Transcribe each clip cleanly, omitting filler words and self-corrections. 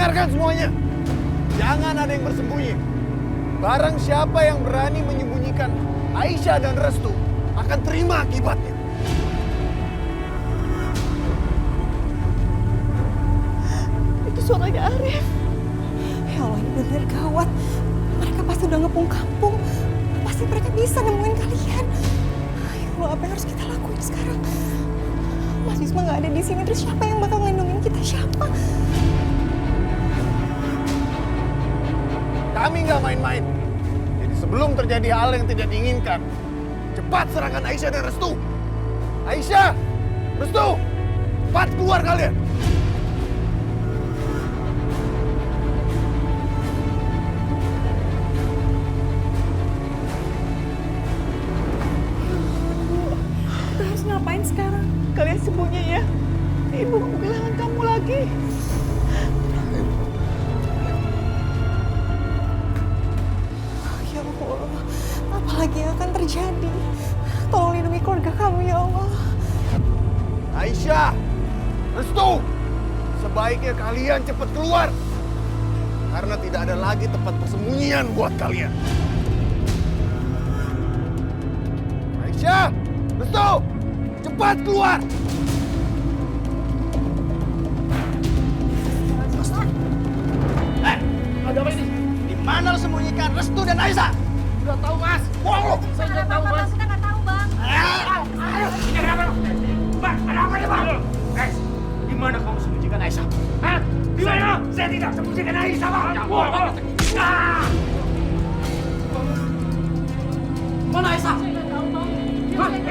Dengarkan semuanya. Jangan ada yang bersembunyi. Barang siapa yang berani menyembunyikan Aisyah dan Restu akan terima akibatnya. Itu suaranya Arif. Ya Allah, ini benar gawat. Mereka pasti udah ngepung kampung. Pasti mereka bisa nemuin kalian. Ya Allah, apa yang harus kita lakuin sekarang? Mas Wisma nggak ada di sini. Terus siapa yang bakal ngelindungin kita? Siapa? Kami nggak main-main. Jadi sebelum terjadi hal yang tidak diinginkan, cepat serahkan Aisyah dan Restu. Aisyah, Restu, cepat keluar kalian. Kita harus ngapain sekarang? Kalian sembunyi ya. Ibu mau kehilangan kamu lagi. Ya Allah, apa lagi yang akan terjadi? Tolong lindungi keluarga kamu ya Allah. Aisyah, Restu, sebaiknya kalian cepat keluar. Karena tidak ada lagi tempat persembunyian buat kalian. Aisyah, Restu, cepat keluar. Ada apa ini? Di mana lo sembunyikan Restu dan Aisyah? Udah tahu, Mas. Bohong lo. Saya udah tahu, Mas. Kita nggak tahu, Bang. Ayo, ini ada apa? Bang, ada apa nih, Bang? Di mana kamu sembunyikan Aisyah? Hah? Di mana? Saya tidak sembunyikan Aisyah, Bang. Bohong. Mana Aisyah? Saya nggak tahu, Bang.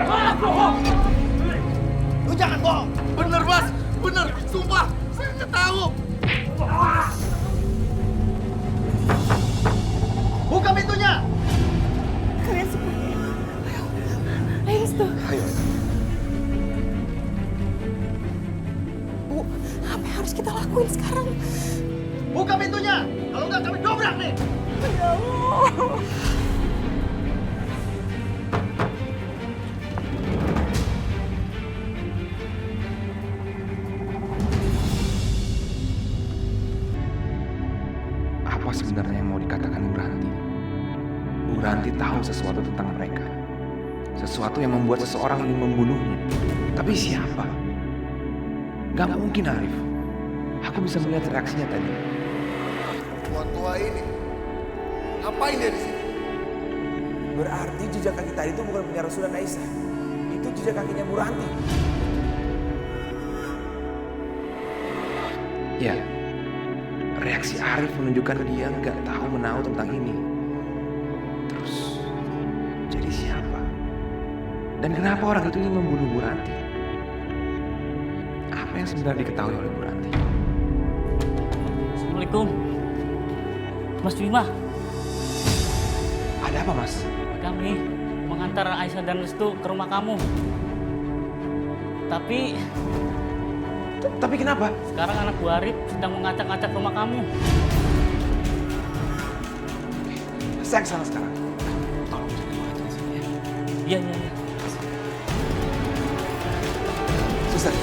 Hah? Bohong. Lu jangan bohong. Bener, Mas. Bener. Sumpah. Saya nggak tahu. Buka pintunya. Kalian sembunyi. Ayo, Restu. Ayo. Bu, apa yang harus kita lakuin sekarang? Buka pintunya. Kalau nggak kami dobrak nih. Ya Allah. Apa sebenarnya yang mau dikatakan Bu Ranti? Bu Ranti tahu sesuatu tentang mereka. Sesuatu yang membuat seseorang ingin membunuhnya. Tapi siapa? Gak mungkin, Arif. Aku bisa melihat reaksinya tadi. Tua-tua ini, ngapain dia di sini? Berarti jejak kaki tadi itu bukan punya Restu dan Aisyah. Itu jejak kakinya Bu Ranti. Ya, reaksi Arif menunjukkan dia nggak tahu menahu tentang ini. Terus, jadi siapa? Dan kenapa orang itu ingin membunuh Bu Ranti? Apa yang sebenarnya diketahui oleh Bu Ranti? Assalamualaikum, Mas Bima. Ada apa, Mas? Kami mengantar Aisyah dan Restu ke rumah kamu. Tapi kenapa? Sekarang anak Bu Arif sedang mengacak-acak rumah kamu. Saya kesana sekarang. Tolong jaga aja di sini ya. Iya, iya, iya. Suster,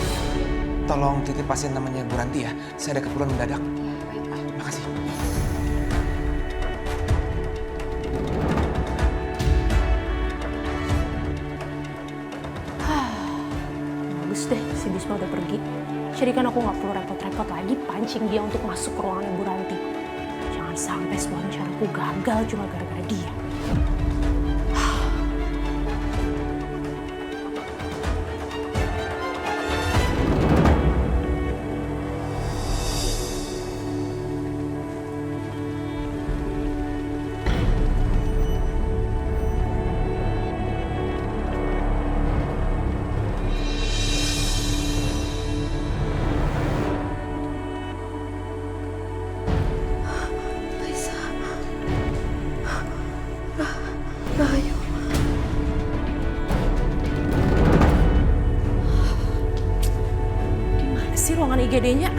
tolong titip pasien namanya Bu Ranti ya. Saya ada keperluan mendadak. Makasih. Bagus deh, si Bisma udah pergi. Jadi kan aku nggak perlu repot-repot lagi pancing dia untuk masuk ke ruangan Bu Ranti. Jangan sampai semua rencanaku gagal cuma gara-gara dia. Rahayu. Di mana sih ruangan IGD-nya?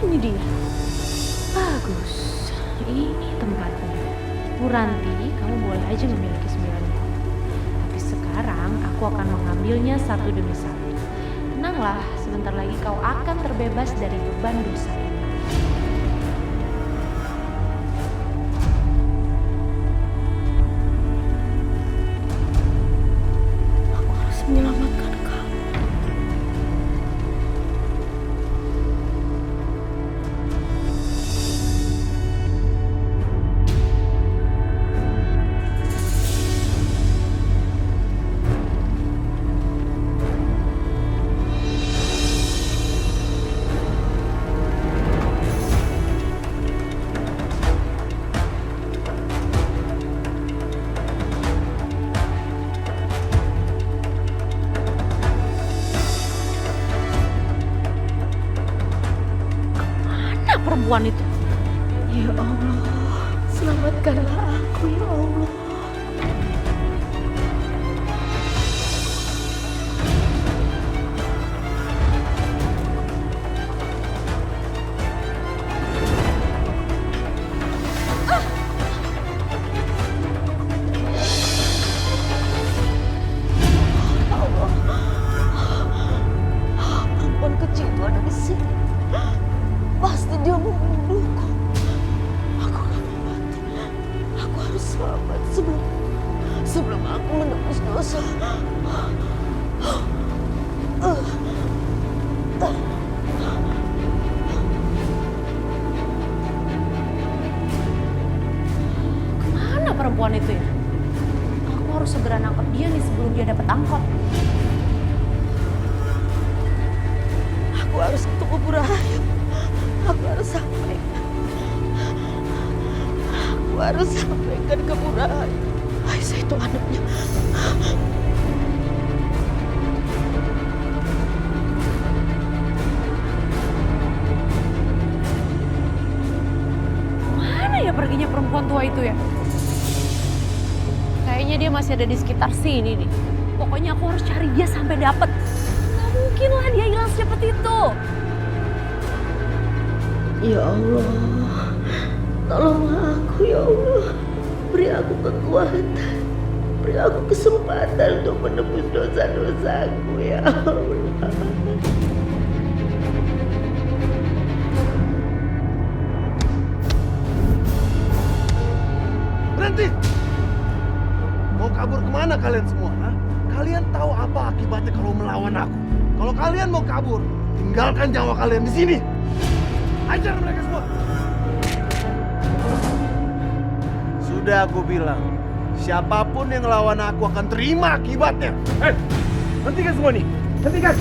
Ini dia. Bagus. Ini tempatnya. Bu Ranti, kamu boleh aja memiliki 9 tahun. Tapi sekarang aku akan mengambilnya satu demi satu. Tenanglah, sebentar lagi kau akan terbebas dari beban dosa ini. Aku harus menyelamatkan kau. Mana perempuan itu? Ya Allah, selamatkanlah aku ya Allah. Perempuan kecil itu ada di sini. Pasti dia membunuhku. Aku gak mau mati. Aku harus selamat sebelum aku menembus dosa. Kemana perempuan itu ya? Aku harus segera nangkep dia nih sebelum dia dapat angkot. Aku harus ketemu Bu Rahayu. Aku harus sampaikan. Aku harus sampaikan ke Bu Rahayu. Aisyah itu anaknya. Mana ya perginya perempuan tua itu ya? Kayaknya dia masih ada di sekitar sini nih. Pokoknya aku harus cari dia sampai dapet. Gak mungkin lah dia hilang secepat itu. Ya Allah, tolonglah aku ya Allah. Beri aku kekuatan, beri aku kesempatan untuk menebus dosa-dosaku ya Allah. Berhenti! Mau kabur kemana kalian semua? Ha? Kalian tahu apa akibatnya kalau melawan aku? Kalau kalian mau kabur, tinggalkan nyawa kalian di sini. Ajar mereka semua. Sudah aku bilang, siapapun yang lawan aku akan terima akibatnya. Hei, hentikan semua nih, hentikan.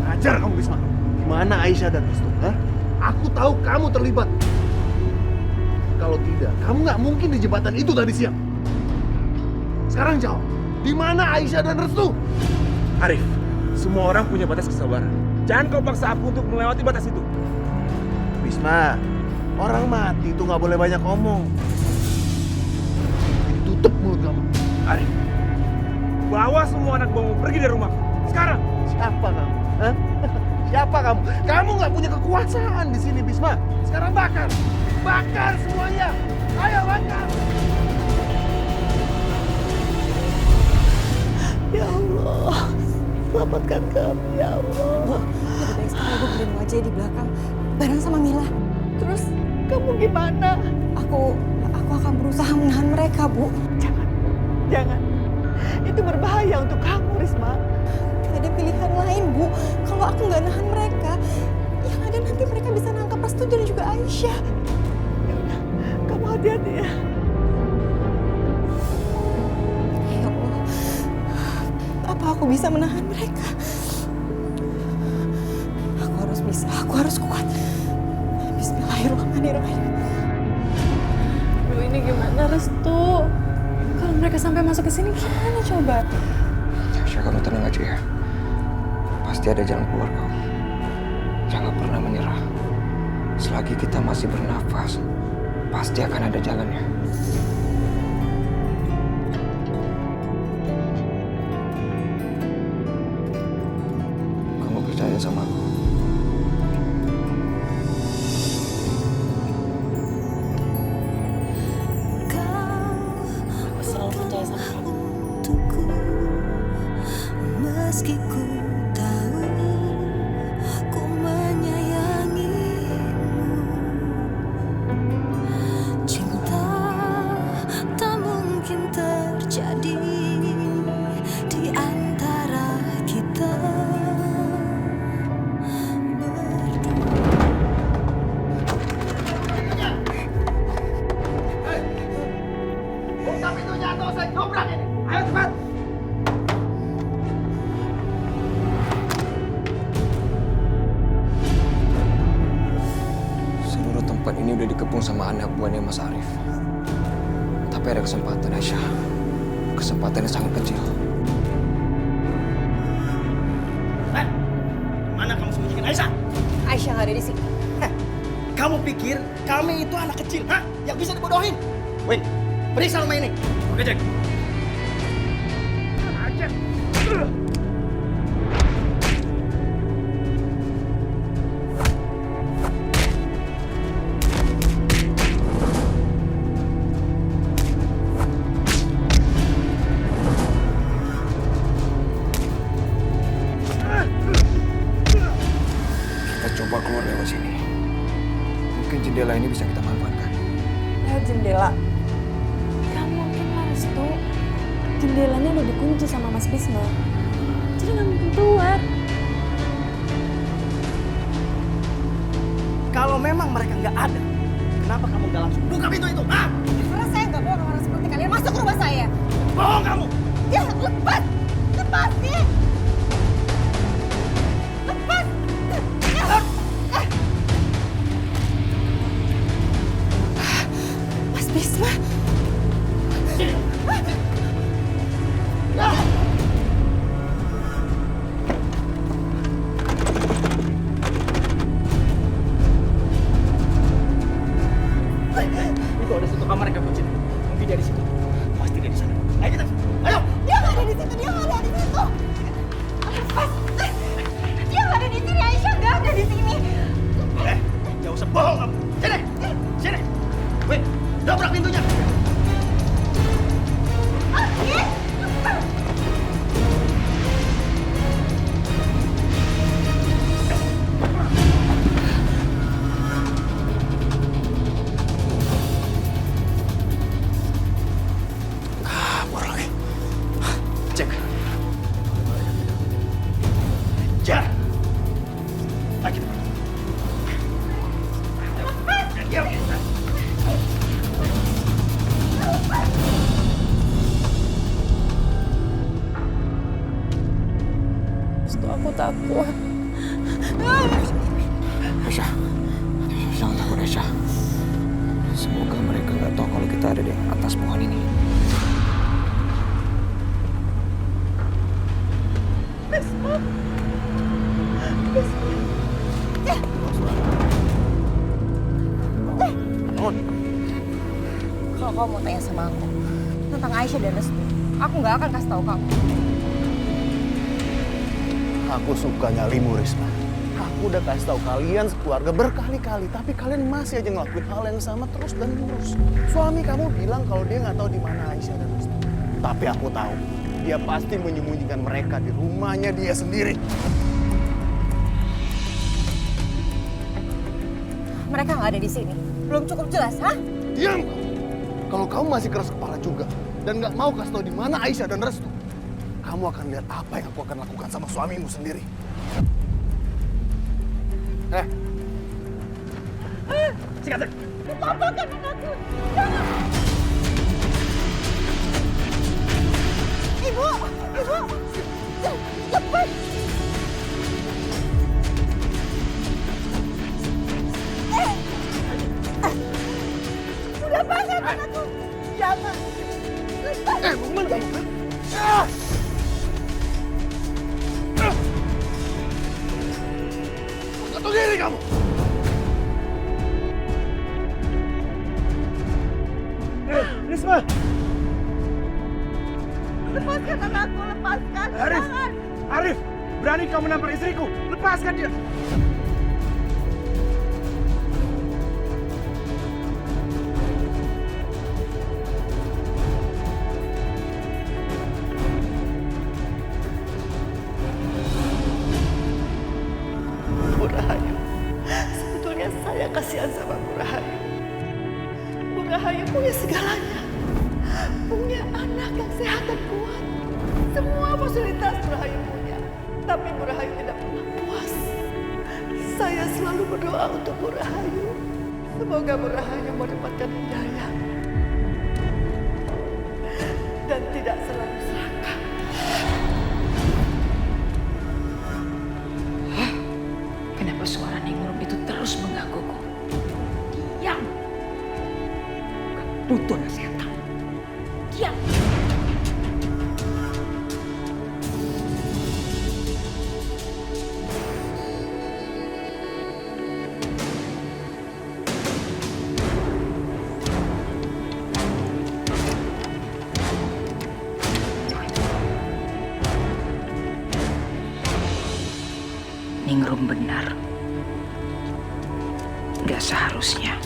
Ajar kamu Bisma. Di mana Aisyah dan Restu? Ha? Aku tahu kamu terlibat. Kalau tidak, kamu nggak mungkin di jembatan itu tadi siang. Sekarang jawab, di mana Aisyah dan Restu? Arif, semua orang punya batas kesabaran. Jangan kau paksa aku untuk melewati batas itu. Bisma, orang mati itu nggak boleh banyak ngomong. Jadi tutup mulut kamu. Arif, bawa semua anak buahmu pergi dari rumah. Sekarang. Siapa kamu? Hah? Siapa kamu? Kamu nggak punya kekuasaan di sini, Bisma. Sekarang bakar, bakar semuanya. Ayo bakar. Ya Allah, selamatkan kami ya Allah. Lebih baik sekarang ibu beliin wajah di belakang bareng sama Mila. Terus kamu gimana? Aku akan berusaha menahan mereka, Bu. Jangan. Itu berbahaya untuk kamu, Risma. Gak ada pilihan lain, Bu. Kalau aku nggak nahan mereka, yang ada nanti mereka bisa nangkap Restu dan juga Aisyah. Ya udah, kamu hati-hati ya. Ya Allah, apa aku bisa menahan mereka? Aku harus kuat. Bismillahirrahmanirrahim. Aduh, ini gimana Restu? Kalau mereka sampai masuk ke sini gimana coba? Tasya, kamu tenang aja ya. Pasti ada jalan keluar kok. Jangan pernah menyerah. Selagi kita masih bernafas, pasti akan ada jalannya. Kamu percaya sama aku? Aku selalu percaya sama kamu. Meski ku tahu ku menyayangimu, cinta tak mungkin terjadi di antara kita berdua. Buka pintunya atau saya dobrak ini. Ayo cepat. Seluruh tempat ini udah dikepung sama anak buahnya Mas Arif. Tapi ada kesempatan, Aisyah. Kesempatan yang sangat kecil. Mana kamu sembunyikan Aisyah? Aisyah nggak ada di sini. Kamu pikir kami itu anak kecil, hah? Yang bisa dibodohin? Wait, periksa rumah ini. Oke, Jack. Kita coba keluar lewat sini. Mungkin jendela ini bisa kita manfaatkan. Lewat jendela. Gak mungkin lah Restu. Jendelanya udah dikunci sama Mas Bisma. Jadi gak mungkin keluar. Kalau memang mereka nggak ada, kenapa kamu nggak langsung buka pintu itu? Hah? Karena saya nggak mau orang seperti kalian masuk ke rumah saya. Bohong kamu! Ya, lepas! Lepas nih! Lepas! Mas Bisma! Itu ada satu kamar yang kunci. Mungkin dari situ. Pasti dia di sana. Ayo kita. Ayo. Dia nggak ada di situ, dia nggak ada di situ! Lepas! Dia nggak ada di sini, Aisyah nggak ada di sini! Jangan usah bohong kamu. Sini. Sini. Wait, dobrak pintunya. Kabur lagi. Cek. Jar. Ayo kita. Yuk. Restu, aku takut. Aisyah. Jangan takut, Aisyah. Semoga mereka nggak tahu kalau kita ada di atas pohon ini. Kalau kamu mau tanya sama aku tentang Aisyah dan Restu, aku nggak akan kasih tahu kamu. Aku suka nyalimu, Risma. Aku udah kasih tahu kalian sekeluarga berkali-kali, tapi kalian masih aja ngelakuin hal yang sama terus dan terus. Suami kamu bilang kalau dia nggak tahu di mana Aisyah dan Restu. Tapi aku tahu, dia pasti menyembunyikan mereka di rumahnya dia sendiri. Mereka nggak ada di sini. Belum cukup jelas, hah? Diam kamu. Kalau kamu masih keras kepala juga dan nggak mau kasih tahu di mana Aisyah dan Restu, kamu akan lihat apa yang aku akan lakukan sama suamimu sendiri. Sikat. Lepaskan anakku! Jangan! Ibu! Ibu! Lepas! Lepaskan anakku! Jangan! Lepas! Mau kemana kamu? Satu diri kamu! Risma. Lepaskan anakku! Lepaskan! Arif. Jangan! Arif, berani kau menampar istriku? Lepaskan dia. fasilitas Rahayu punya. Tapi Bu Rahayu tidak pernah puas. Saya selalu berdoa untuk Bu Rahayu. Semoga Bu Rahayu mendapatkan hidayah. Dan tidak selalu serakah. Kenapa suara Ningrum itu terus menggangguku? Diam! Gak butuh nasihat kamu. Diam! Ningrum benar. Gak seharusnya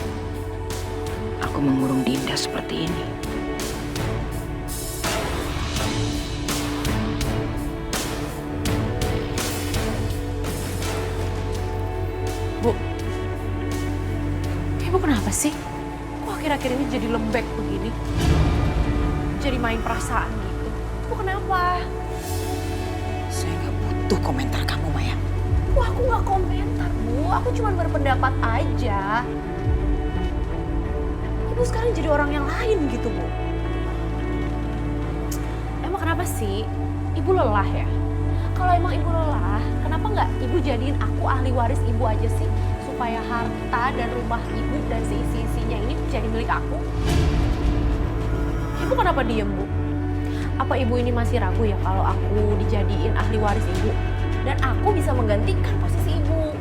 aku mengurung Dinda seperti ini. Bu, Ibu kenapa sih? Kok akhir-akhir ini jadi lembek begini? Jadi main perasaan gitu. Bu kenapa? Saya gak butuh komentar kamu, Maya. Wah, aku nggak komentar, Bu. Aku cuma berpendapat aja. Ibu sekarang jadi orang yang lain gitu, Bu. Emang kenapa sih? Ibu lelah ya? Kalau emang Ibu lelah, kenapa nggak Ibu jadiin aku ahli waris Ibu aja sih? Supaya harta dan rumah Ibu dan seisi-isinya ini jadi milik aku. Ibu kenapa diem, Bu? Apa Ibu ini masih ragu ya kalau aku dijadiin ahli waris Ibu? Dan aku bisa menggantikan posisi Ibu.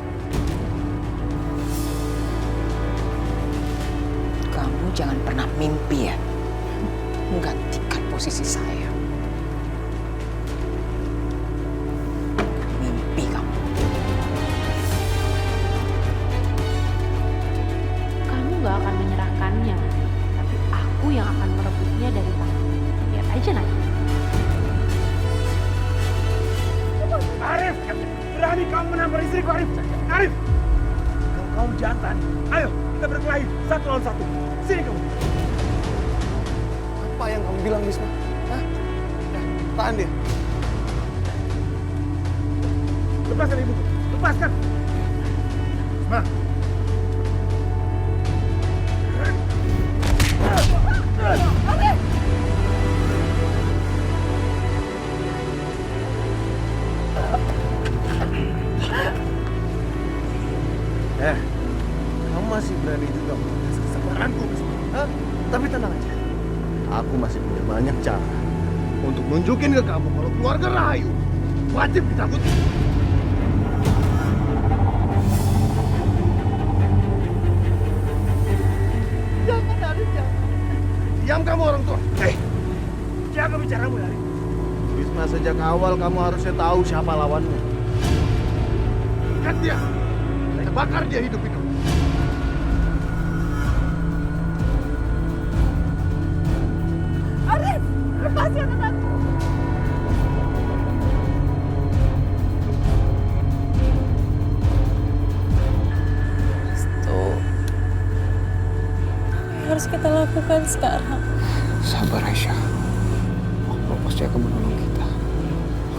Kamu jangan pernah mimpi ya menggantikan posisi saya. Mimpi kamu. Kamu gak akan menyerahkannya, tapi aku yang akan merebutnya dari kamu. Lihat aja nanti. Arif, berani kamu menampar istriku, Arif. Arif, kalau kamu jantan, ayo kita berkelahi 1 lawan 1. Sini kamu. Apa yang kamu bilang, Bisma? Hah? Tahan dia. Lepaskan ibuku, lepaskan. Bisma. Kamu masih berani juga memprotes kesabaranku, Bisma. Hah? Tapi tenang aja. Aku masih punya banyak cara untuk nunjukin ke kamu kalau keluarga Rahayu wajib ditakuti. Jangan, Arif, jangan. Diam kamu orang tua. Jaga bicaramu, Arif. Bisma, sejak awal kamu harusnya tahu siapa lawanmu. Ikat dia. Saya bakar dia hidup-hidup. Arif, lepaskan anakku. Restu. Apa yang harus kita lakukan sekarang? Sabar, Aisyah. Allah pasti akan menolong kita.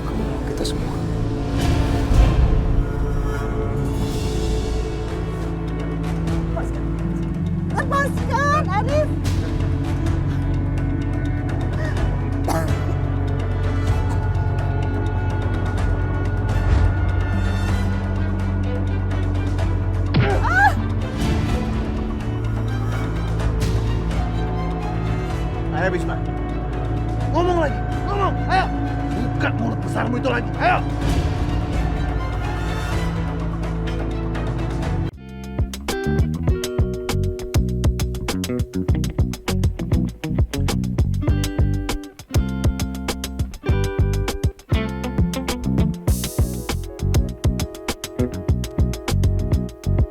Akan menolong kita semua. Lepaskan, Arif. Ayo, Bisma. Ngomong lagi. Ngomong. Ayo. Buka mulut besarmu itu lagi. Ayo.